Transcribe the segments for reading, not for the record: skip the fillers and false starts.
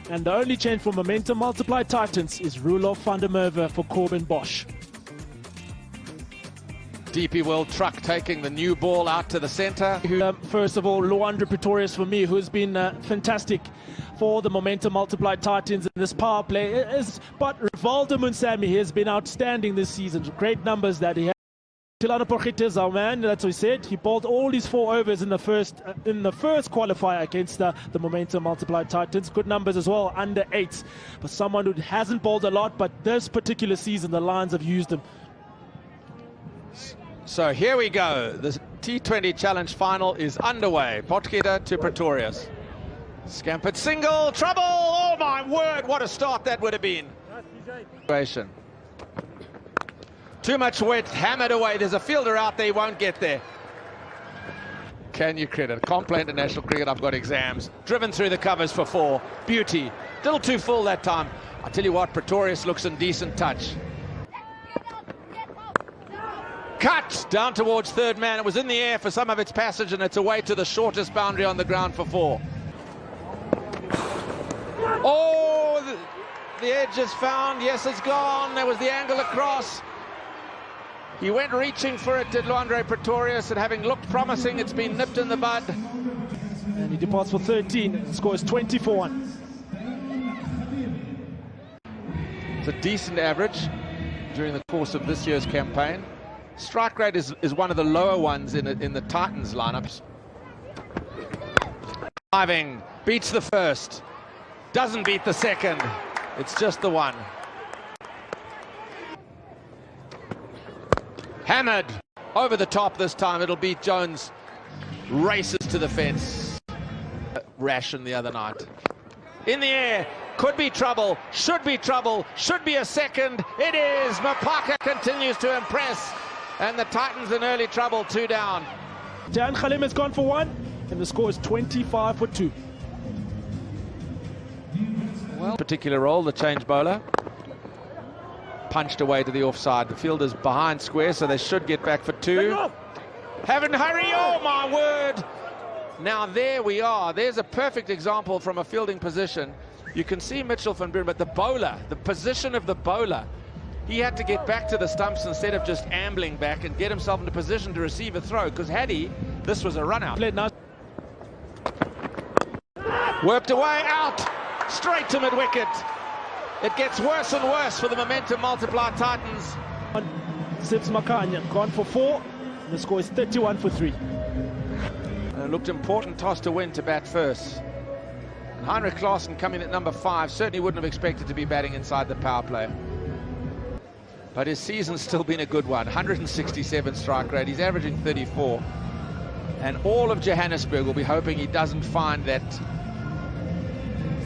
And the only change for Momentum Multiply Titans is Roelof van der Merwe for Corbin Bosch. DP World Truck taking the new ball out to the centre. First of all, Lhuan-dre Pretorius for me, who's been fantastic for the Momentum Multiply Titans in this power play. But Rivaldo Moonsamy has been outstanding this season. Great numbers that he had. Delano is our man, that's what we said. He bowled all his 4 overs in the first qualifier against the Momentum Multiply Titans. Good numbers as well, under 8. But someone who hasn't bowled a lot, but this particular season the Lions have used him. So here we go. The T20 Challenge final is underway. Potgieter to Pretorius. Scampered single, trouble! Oh my word, what a start that would have been. Too much width, hammered away. There's a fielder out there, he won't get there. Can you credit? Compla International Cricket, I've got exams. Driven through the covers for 4. Beauty. Little too full that time. I tell you what, Pretorius looks in decent touch. Cut down towards third man. It was in the air for some of its passage, and it's away to the shortest boundary on the ground for 4. Oh, the edge is found. Yes, it's gone. There was the angle across. He went reaching for it, did Lhuan-dre Pretorius, and having looked promising, it's been nipped in the bud. And he departs for 13. The score is 20-1. It's a decent average during the course of this year's campaign. Strike rate is one of the lower ones in the Titans lineups. Diving, beats the first, doesn't beat the second, it's just the one. Hammered, over the top this time, it'll beat Jones, races to the fence. Ration the other night. In the air, could be trouble, should be a second, it is! Makhanya continues to impress. And the Titans in early trouble, 2 down. Dayyaan Galiem has gone for 1, and the score is 25-2. Well, particular role, the change bowler. Punched away to the offside. The fielder's behind square, so they should get back for 2. Haven't hurry, oh my word! Now there we are. There's a perfect example from a fielding position. You can see Mitchell van Buuren, but the bowler, the position of the bowler, he had to get back to the stumps instead of just ambling back and get himself into position to receive a throw, because had he, this was a run out. Worked away, out, straight to mid-wicket. It gets worse and worse for the Momentum Multiply Titans. Sibs Makhanya gone for 4, and the score is 31-3. And it looked important toss to win to bat first. And Heinrich Klaasen coming at number 5, certainly wouldn't have expected to be batting inside the power play. But his season's still been a good one. 167 strike rate. He's averaging 34. And all of Johannesburg will be hoping he doesn't find that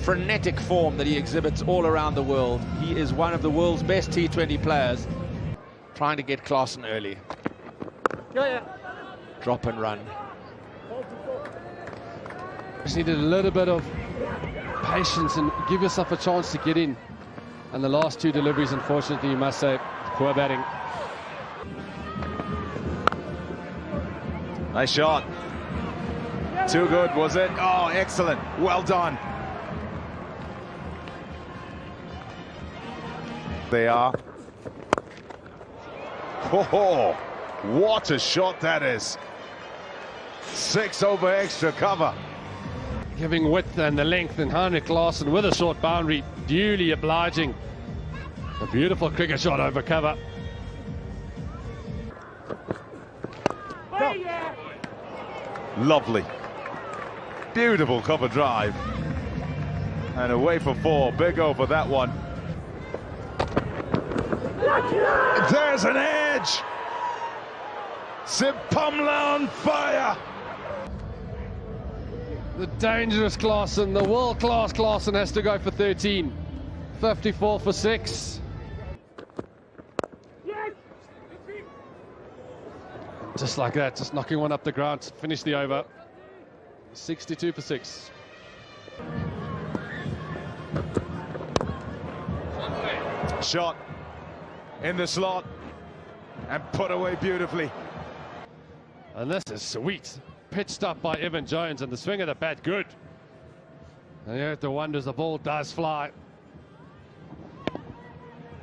frenetic form that he exhibits all around the world. He is one of the world's best T20 players. Trying to get Klaasen early. Drop and run. Just needed a little bit of patience and give yourself a chance to get in. And the last 2 deliveries, unfortunately, you must say, poor batting. Nice shot. Too good, was it? Oh, excellent. Well done. They are. Oh, what a shot that is. 6 over extra cover. Giving width and the length, and Heinrich Klaasen with a short boundary, duly obliging. A beautiful cricket shot over cover. Lovely. Beautiful cover drive. And away for 4. Big over that one. There's an edge. Sibonelo on fire. The dangerous Klaasen, the world-class Klaasen has to go for 13. 54 for 6. Just like that, just knocking one up the ground to finish the over. 62 for 6. Shot in the slot and put away beautifully. And this is sweet. Pitched up by Evan Jones, and the swing of the bat good. And you have to wonder, the ball does fly.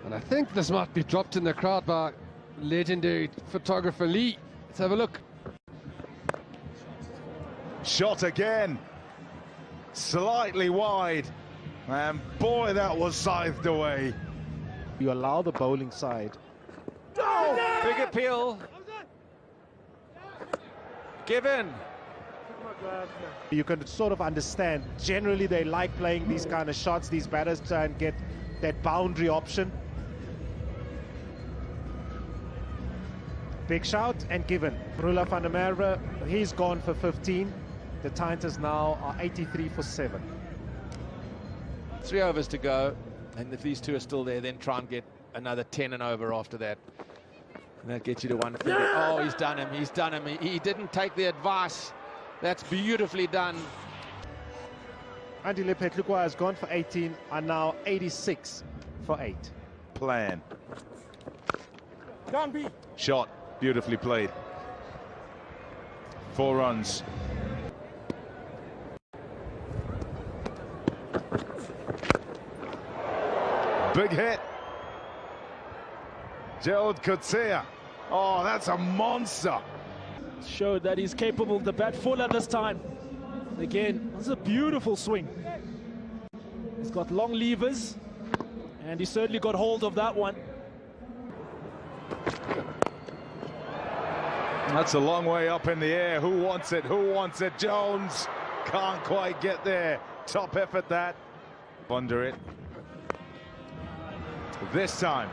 And I think this might be dropped in the crowd by legendary photographer Lee. Let's have a look. Shot again. Slightly wide. And boy, that was scythed away. You allow the bowling side. Big appeal. Given. You can sort of understand. Generally, they like playing these kind of shots. These batters try and get that boundary option. Big shout and given. Roelof van der Merwe, he's gone for 15. The Titans now are 83 for 7. 3 overs to go, and if these two are still there, then try and get another 10 and over after that. And that gets you to 150. Oh, he's done him, he's done him. He didn't take the advice. That's beautifully done. Andile Phehlukwayo has gone for 18, and now 86 for 8. Plan. Shot, beautifully played. 4 runs. Big hit. Gerald Coetzee. Oh, that's a monster. Showed that he's capable to bat fuller this time. Again, this is a beautiful swing. He's got long levers, and he certainly got hold of that one. That's a long way up in the air. Who wants it? Who wants it? Jones can't quite get there. Top effort that. Under it. This time,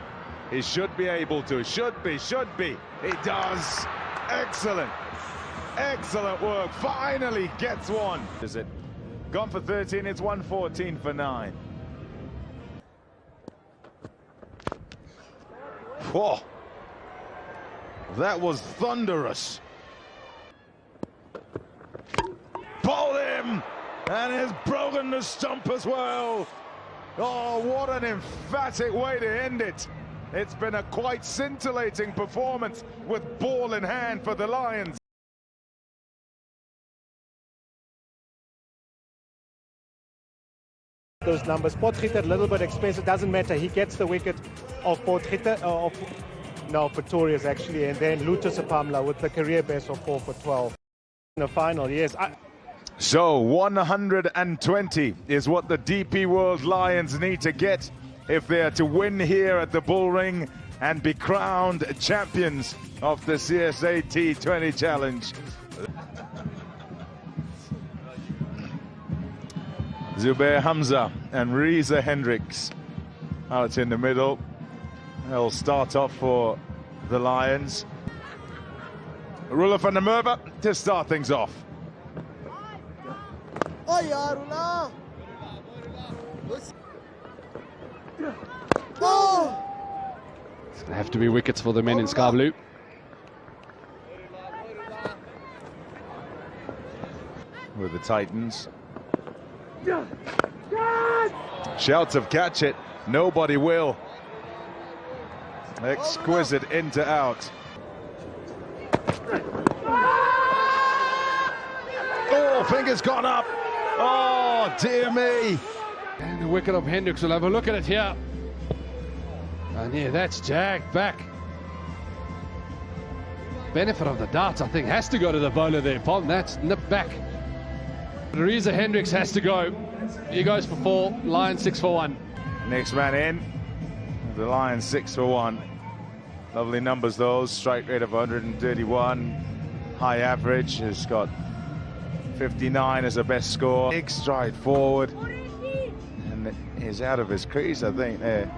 he should be able to. Should be. He does. Excellent. Excellent work. Finally gets one. Is it? Gone for 13. It's 114 for 9. Whoa. That was thunderous. Bowled him. And has broken the stump as well. Oh, what an emphatic way to end it. It's been a quite scintillating performance with ball in hand for the Lions. Those numbers. Potgieter a little bit expensive, doesn't matter. He gets the wicket of Potgieter, no, Pretorius actually, and then Lhuan-dre with the career best of 4 for 12. In the final, yes. So 120 is what the DP World Lions need to get if they are to win here at the Bullring and be crowned champions of the CSA T20 Challenge. Zubayr, Hamza and Reeza Hendricks out in the middle. They'll start off for the Lions. Roelof van der Merwe to start things off. It's going to have to be wickets for the men in sky blue. With the Titans. Shouts of catch it, nobody will. Exquisite in to out. Oh, fingers gone up. Oh, dear me. And the wicket of Hendricks, will have a look at it here. And yeah, that's jagged back. Benefit of the doubt, I think, has to go to the bowler there. Pond, that's nipped back. Reeza Hendricks has to go. He goes for 4, Lions 6 for 1. Next man in, the Lions 6 for 1. Lovely numbers those, strike rate of 131, high average, has got 59 as the best score. Big stride forward, and he's out of his crease, I think, there.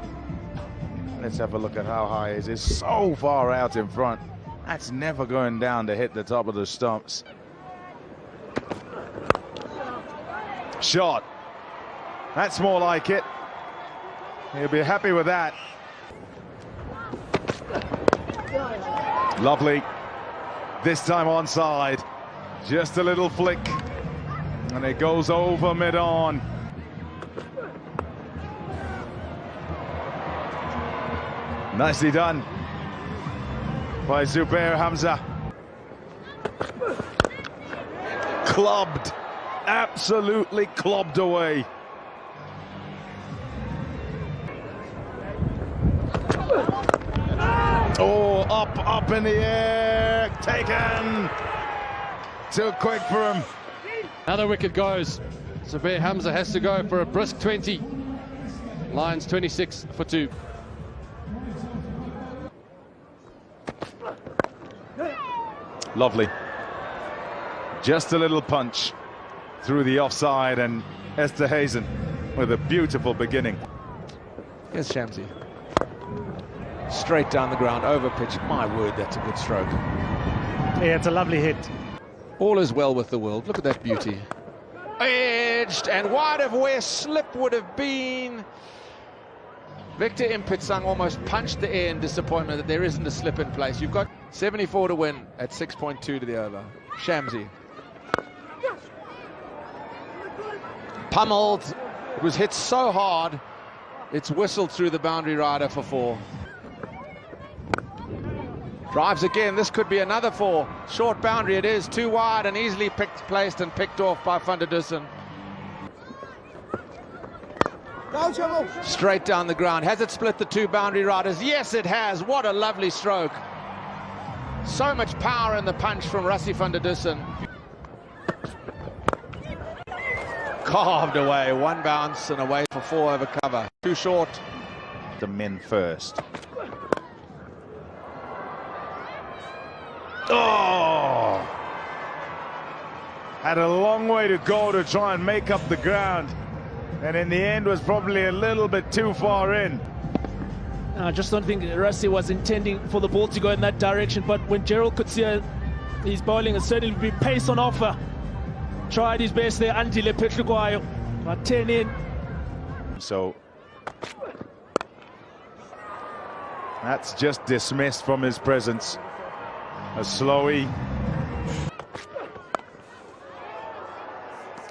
Let's have a look at how high it is. So far out in front. That's never going down to hit the top of the stumps. Shot. That's more like it. He'll be happy with that. Lovely. This time onside. Just a little flick. And it goes over mid-on. Nicely done by Zubayr Hamza. Clubbed. absolutely clobbed away. Oh, up in the air, taken. Too quick for him. Another wicket goes. Zubayr Hamza has to go for a brisk 20. Lions 26 for 2. Lovely. Just a little punch through the offside, and Esterhuizen with a beautiful beginning. Here's Shamsi. Straight down the ground, over pitch. My word, that's a good stroke. Yeah, it's a lovely hit. All is well with the world. Look at that beauty. Edged and wide of where slip would have been. Victor Impitsang almost punched the air in disappointment that there isn't a slip in place. You've got 74 to win at 6.2 to the over. Shamsi. Pummeled. It was hit so hard, it's whistled through the boundary rider for 4. Drives again. This could be another 4. Short boundary it is. Too wide and easily placed and picked off by van der Dussen. Straight down the ground. Has it split the 2 boundary riders? Yes, it has. What a lovely stroke. So much power in the punch from Rassie van der Dussen. Carved away. 1 bounce and away for 4 over cover. Too short. The men first. Oh! Had a long way to go to try and make up the ground, and in the end was probably a little bit too far in. I just don't think Rassie was intending for the ball to go in that direction, but when Gerald Coetzee, his bowling has certainly been pace on offer. Tried his best there, Andile Phehlukwayo, but 10 in. So that's just dismissed from his presence. A slowie.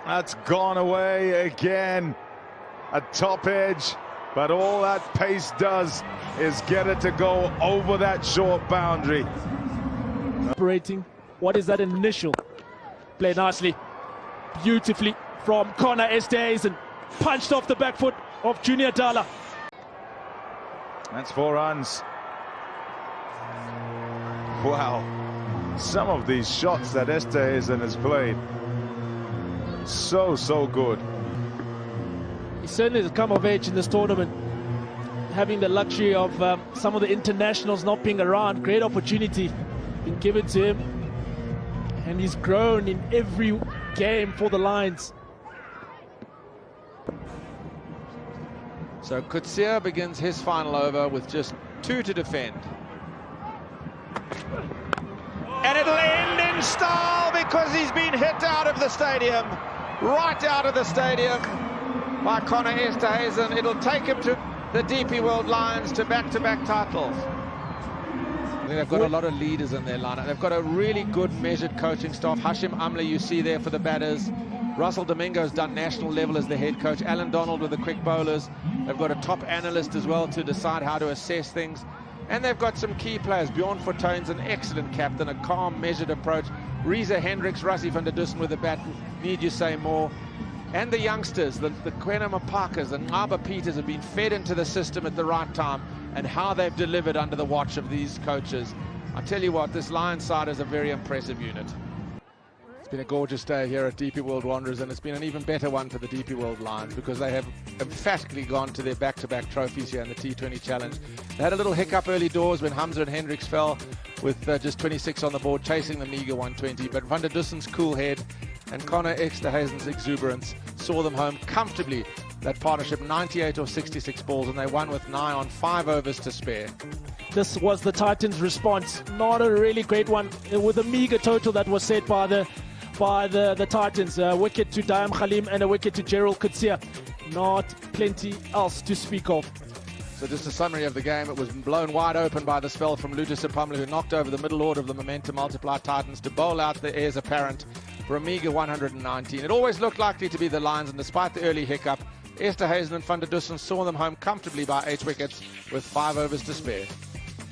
That's gone away again. A top edge, but all that pace does is get it to go over that short boundary. Operating. What is that initial? Play nicely, beautifully from corner Esterhuizen. Punched off the back foot of Junior Dala. That's 4 runs. Wow, some of these shots that Esterhuizen has played, so good. He certainly has come of age in this tournament, having the luxury of some of the internationals not being around. Great opportunity been given to him, and he's grown in every game for the Lions. So Coetzee begins his final over with just 2 to defend. And it'll end in style because he's been hit out of the stadium, right out of the stadium by Conor Esterhuizen. It'll take him to the DP World Lions to back-to-back titles. I think they've got a lot of leaders in their lineup. They've got a really good measured coaching staff. Hashim Amla you see there for the batters. Russell Domingo's done national level as the head coach. Alan Donald with the quick bowlers. They've got a top analyst as well to decide how to assess things. And they've got some key players. Bjorn Fortuyn's an excellent captain, a calm, measured approach. Reeza, Hendricks, Rassie van der Dussen with the bat, need you say more. And the youngsters, the Kwena Mapakas and Ngaba Peters have been fed into the system at the right time, and how they've delivered under the watch of these coaches. I tell you what, this Lions side is a very impressive unit. It's been a gorgeous day here at DP World Wanderers, and it's been an even better one for the DP World Lions because they have emphatically gone to their back-to-back trophies here in the T20 Challenge. They had a little hiccup early doors when Hamza and Hendricks fell with just 26 on the board, chasing the meager 120. But van der Dussen's cool head and Conor Esterhuizen's exuberance saw them home comfortably. That partnership, 98 or 66 balls, and they won with 9 on 5 overs to spare. This was the Titans' response. Not a really great one, with a meager total that was set by the Titans. A wicket to Dayyaan and a wicket to Gerald Coetzee. Not plenty else to speak of. So just a summary of the game. It was blown wide open by the spell from Ludus Apamla, who knocked over the middle order of the Momentum Multiply Titans to bowl out the heirs apparent for a meager 119. It always looked likely to be the Lions, and despite the early hiccup, Esterhuizen and van der Dussen saw them home comfortably by 8 wickets with 5 overs to spare.